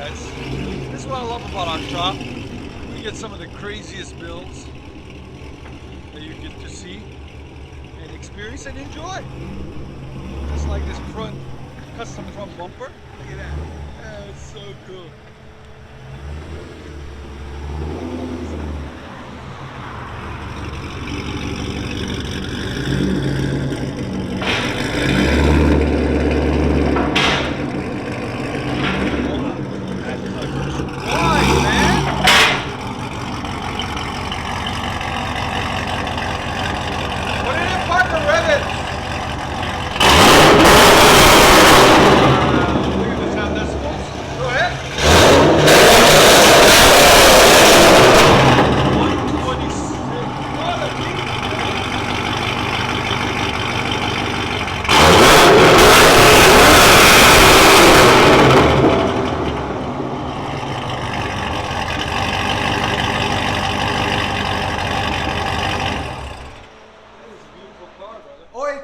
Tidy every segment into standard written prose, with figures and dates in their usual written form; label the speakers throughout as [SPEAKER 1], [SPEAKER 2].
[SPEAKER 1] guys. This is what I love about our shop. We get some of the craziest builds that you get to see and experience and enjoy. Just like this custom front bumper. Look at that. It's so cool.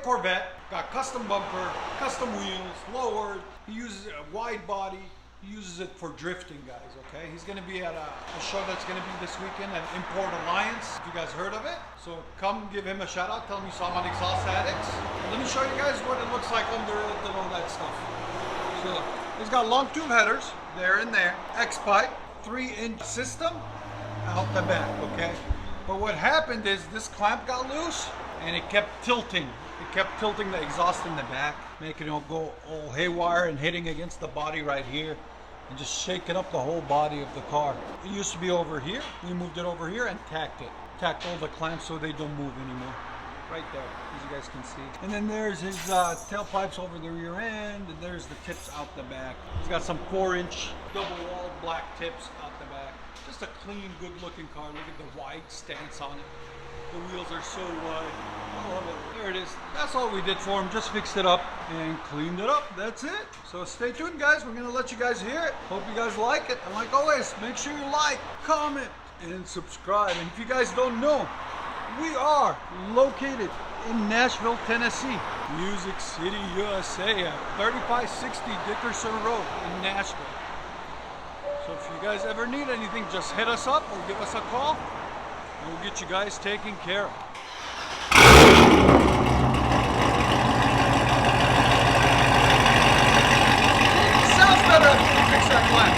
[SPEAKER 1] Corvette, got custom bumper, custom wheels, lowered. He uses a wide body. He uses it for drifting, guys, okay? He's gonna be at a show that's gonna be this weekend at Import Alliance, if you guys heard of it. So come give him a shout out, tell him you saw him on Exhaust Addicts. And let me show you guys what it looks like under it and all that stuff. So he's got long tube headers, there and there, X-pipe, 3-inch system out the back, okay? But what happened is this clamp got loose and it kept tilting. It kept tilting the exhaust in the back, making it go all haywire and hitting against the body right here and just shaking up the whole body of the car. It used to be over here. We moved it over here and tacked it. Tacked all the clamps so they don't move anymore. Right there, as you guys can see. And then there's his tailpipes over the rear end, and there's the tips out the back. He's got some 4-inch double-walled black tips out the back. Just a clean, good-looking car. Look at the wide stance on it. The wheels are so wide. I love it. There it is. That's all we did for him. Just fixed it up and cleaned it up. That's it. So stay tuned, guys. We're going to let you guys hear it. Hope you guys like it. And like always, make sure you like, comment, and subscribe. And if you guys don't know, we are located in Nashville, Tennessee. Music City, USA at 3560 Dickerson Road in Nashville. So if you guys ever need anything, just hit us up or give us a call. We'll get you guys taken care of. It sounds better if you fix that clamp.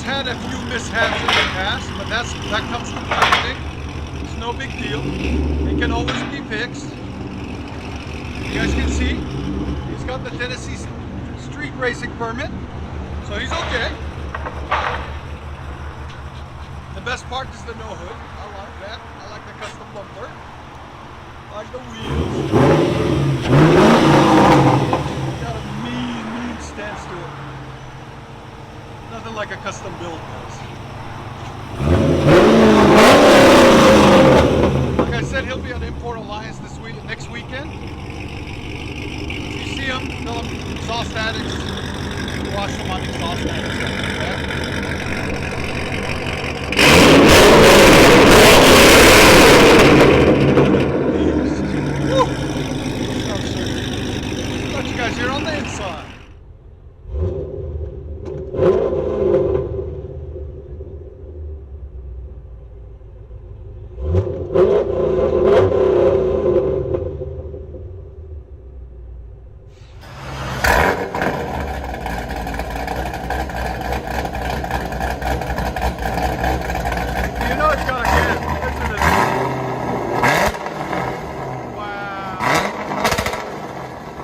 [SPEAKER 1] Had a few mishaps in the past, but that comes from drifting. It's no big deal. It can always be fixed. You guys can see he's got the Tennessee street racing permit, so he's okay. The best part is the no hood. I like that. I like the custom bumper. I like the wheels. Got a mean stance to it. Nothing like a custom build does. Like I said, he'll be at Import Alliance next weekend. If you see him, tell him Exhaust Addicts. Watch him on Exhaust Addicts. Let you guys hear on the inside.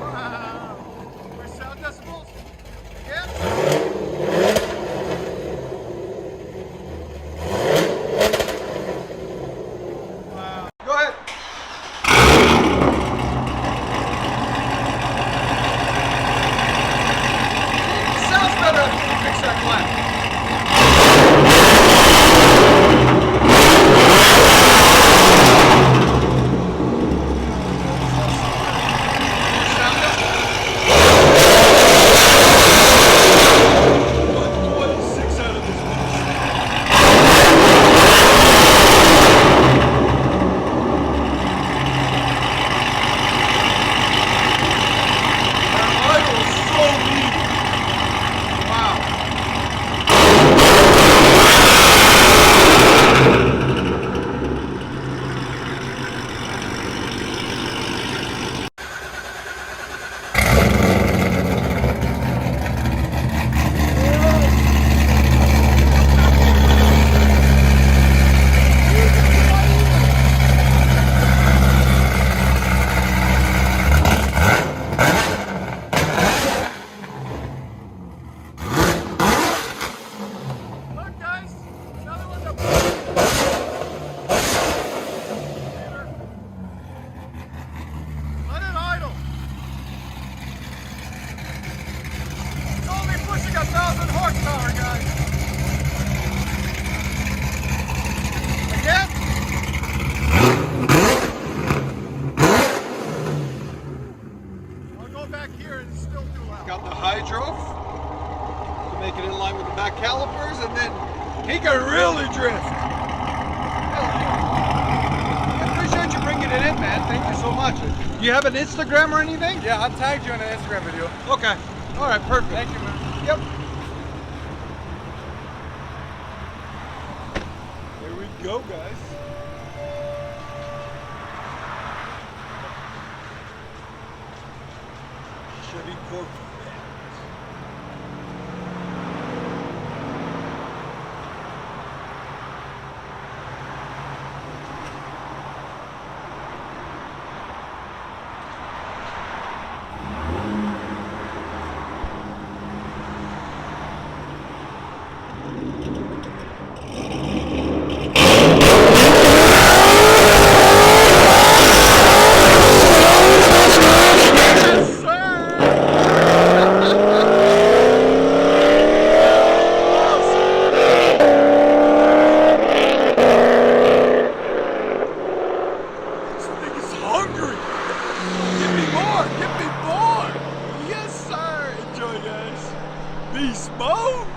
[SPEAKER 1] Wow.
[SPEAKER 2] back here and it's still too loud.
[SPEAKER 1] Got the hydro to make it in line with the back calipers, and then he can really drift. I appreciate you bringing it in, man. Thank you so much. Do you have an Instagram or anything?
[SPEAKER 2] Yeah, I tagged you in an Instagram video.
[SPEAKER 1] Okay. All right, perfect.
[SPEAKER 2] Thank you, man.
[SPEAKER 1] Yep. Here we go, guys. Chevy Corvette. Give me more! Yes, sir! Enjoy, guys. Beast mode!